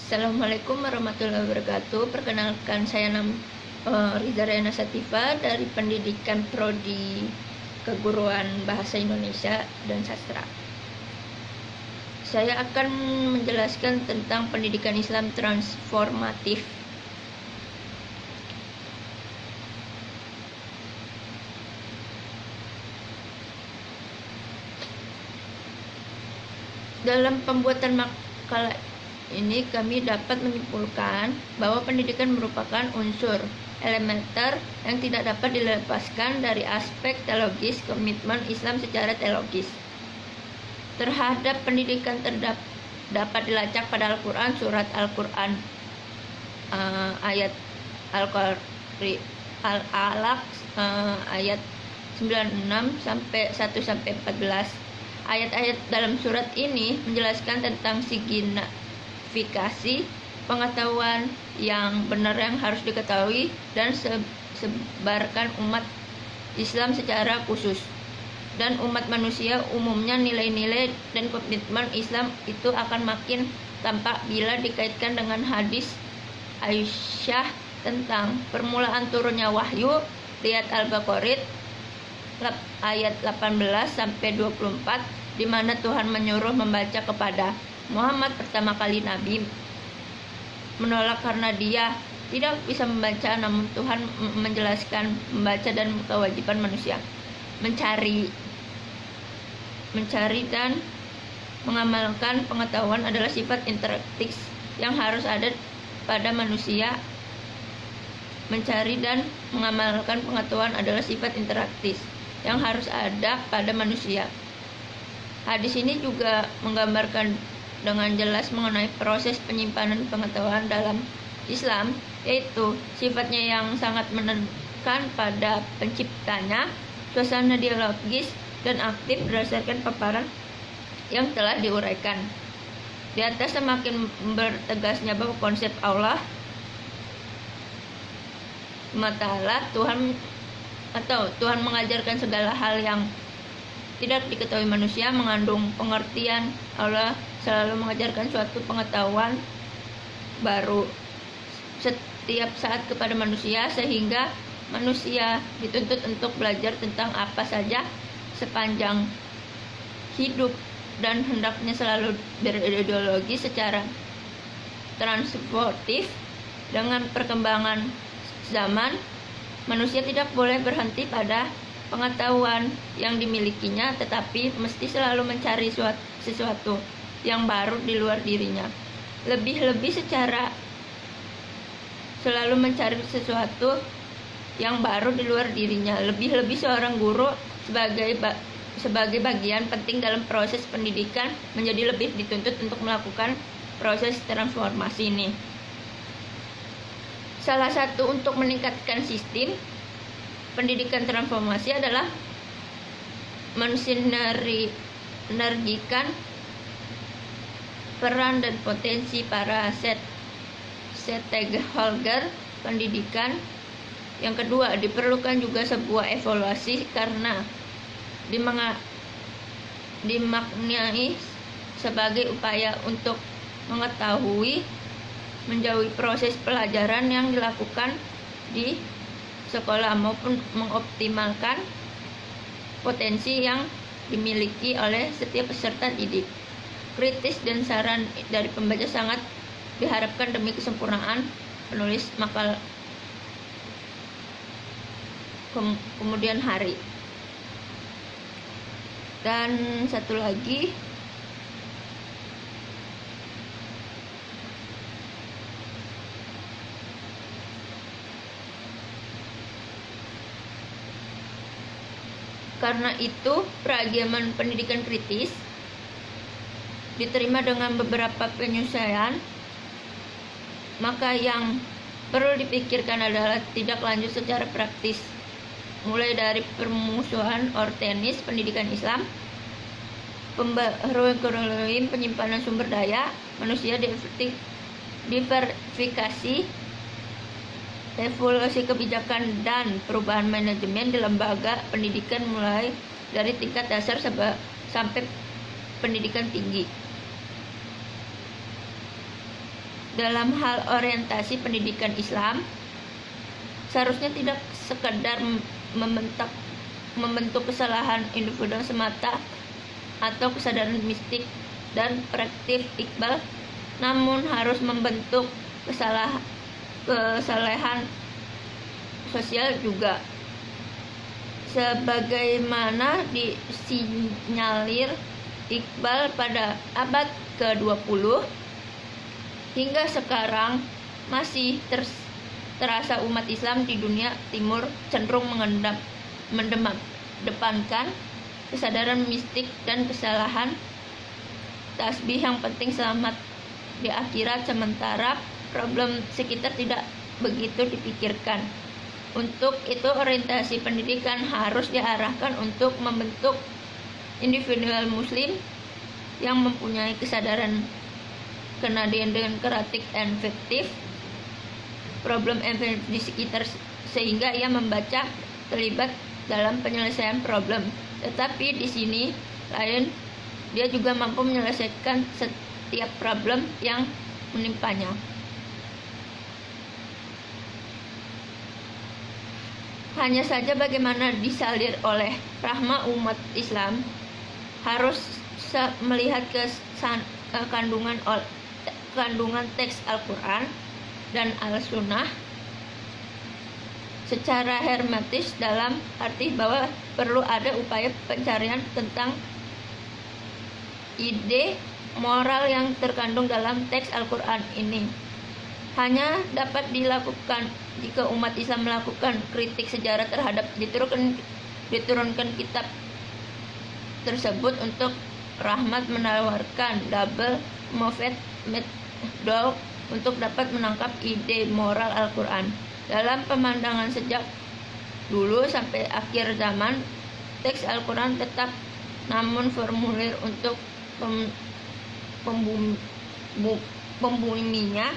Assalamualaikum warahmatullahi wabarakatuh. Perkenalkan, saya Riza Rayana Sativa dari Pendidikan Prodi Keguruan Bahasa Indonesia dan Sastra. Saya akan menjelaskan tentang pendidikan Islam transformatif. Dalam pembuatan makalah ini kami dapat menyimpulkan bahwa pendidikan merupakan unsur elementer yang tidak dapat dilepaskan dari aspek teologis komitmen Islam secara teologis. Terhadap pendidikan dapat dilacak pada Al-Quran, surat Al-Quran ayat Al-Alaq ayat 96 sampai 1 sampai 14. Ayat-ayat dalam surat ini menjelaskan tentang signifikasi pengetahuan yang benar yang harus diketahui dan sebarkan umat Islam secara khusus, dan umat manusia umumnya. Nilai-nilai dan komitmen Islam itu akan makin tampak bila dikaitkan dengan hadis Aisyah tentang permulaan turunnya wahyu. Lihat Al-Baqarah ayat 18 sampai 24, di mana Tuhan menyuruh membaca kepada Muhammad. Pertama kali Nabi menolak karena dia tidak bisa membaca, namun Tuhan menjelaskan membaca dan kewajiban manusia mencari dan mengamalkan pengetahuan adalah sifat interaktif yang harus ada pada manusia. Mencari dan mengamalkan pengetahuan adalah sifat interaktif yang harus ada pada manusia. Hadis ini juga menggambarkan dengan jelas mengenai proses penyimpanan pengetahuan dalam Islam, yaitu sifatnya yang sangat menekan pada penciptanya, suasana dialogis dan aktif berdasarkan paparan yang telah diuraikan di atas. Semakin bertegasnya bahwa konsep Allah Ta'ala Tuhan mengajarkan segala hal yang tidak diketahui manusia, mengandung pengertian. Allah selalu mengajarkan suatu pengetahuan baru setiap saat kepada manusia, sehingga manusia dituntut untuk belajar tentang apa saja sepanjang hidup, dan hendaknya selalu berideologi secara transformatif. Dengan perkembangan zaman, manusia tidak boleh berhenti pada pengetahuan yang dimilikinya, tetapi mesti selalu mencari sesuatu yang baru di luar dirinya. Lebih-lebih selalu mencari sesuatu yang baru di luar dirinya. Lebih-lebih seorang guru sebagai bagian penting dalam proses pendidikan menjadi lebih dituntut untuk melakukan proses transformasi ini. Salah satu untuk meningkatkan sistem pendidikan transformasi adalah mensinergikan peran dan potensi para stakeholder pendidikan. Yang kedua, diperlukan juga sebuah evaluasi karena dimaknai sebagai upaya untuk mengetahui menjauhi proses pelajaran yang dilakukan di sekolah maupun mengoptimalkan potensi yang dimiliki oleh setiap peserta didik. Kritis dan saran dari pembaca sangat diharapkan demi kesempurnaan penulis makalah kemudian hari. Dan satu lagi, karena itu peragaman pendidikan kritis diterima dengan beberapa penyesuaian, maka yang perlu dipikirkan adalah tidak lanjut secara praktis, mulai dari permusuhan ortenis pendidikan Islam, pembaharuan penyimpanan sumber daya manusia, diversifikasi, evaluasi kebijakan, dan perubahan manajemen di lembaga pendidikan mulai dari tingkat dasar sampai pendidikan tinggi. dalam hal orientasi pendidikan Islam seharusnya tidak sekedar membentuk kesalahan individu semata atau kesadaran mistik dan praktik Iqbal, namun harus membentuk kesalahan sosial juga, sebagaimana disinyalir Iqbal pada abad ke-20. Hingga sekarang masih terasa umat Islam di dunia timur cenderung mengedepankan kesadaran mistik dan kesalahan tasbih yang penting selamat di akhirat, sementara problem sekitar tidak begitu dipikirkan. Untuk itu orientasi pendidikan harus diarahkan untuk membentuk individual muslim yang mempunyai kesadaran kenadian dengan kreatif dan efektif problem di sekitar, sehingga ia membaca terlibat dalam penyelesaian problem. Tetapi di sini lain, dia juga mampu menyelesaikan setiap problem yang menimpanya. Hanya saja bagaimana disalir oleh rahma umat Islam harus melihat ke kandungan teks Al-Quran dan Al-Sunnah secara hermetis, dalam arti bahwa perlu ada upaya pencarian tentang ide moral yang terkandung dalam teks Al-Quran ini. Hanya dapat dilakukan jika umat Islam melakukan kritik sejarah terhadap diturunkan kitab tersebut. Untuk rahmat menawarkan double metode untuk dapat menangkap ide moral Al-Quran. Dalam pemandangan sejak dulu sampai akhir zaman, teks Al-Quran tetap, namun formulir untuk pembuminya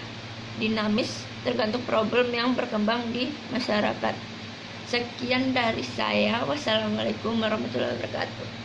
dinamis tergantung problem yang berkembang di masyarakat. Sekian dari saya. Wassalamualaikum warahmatullahi wabarakatuh.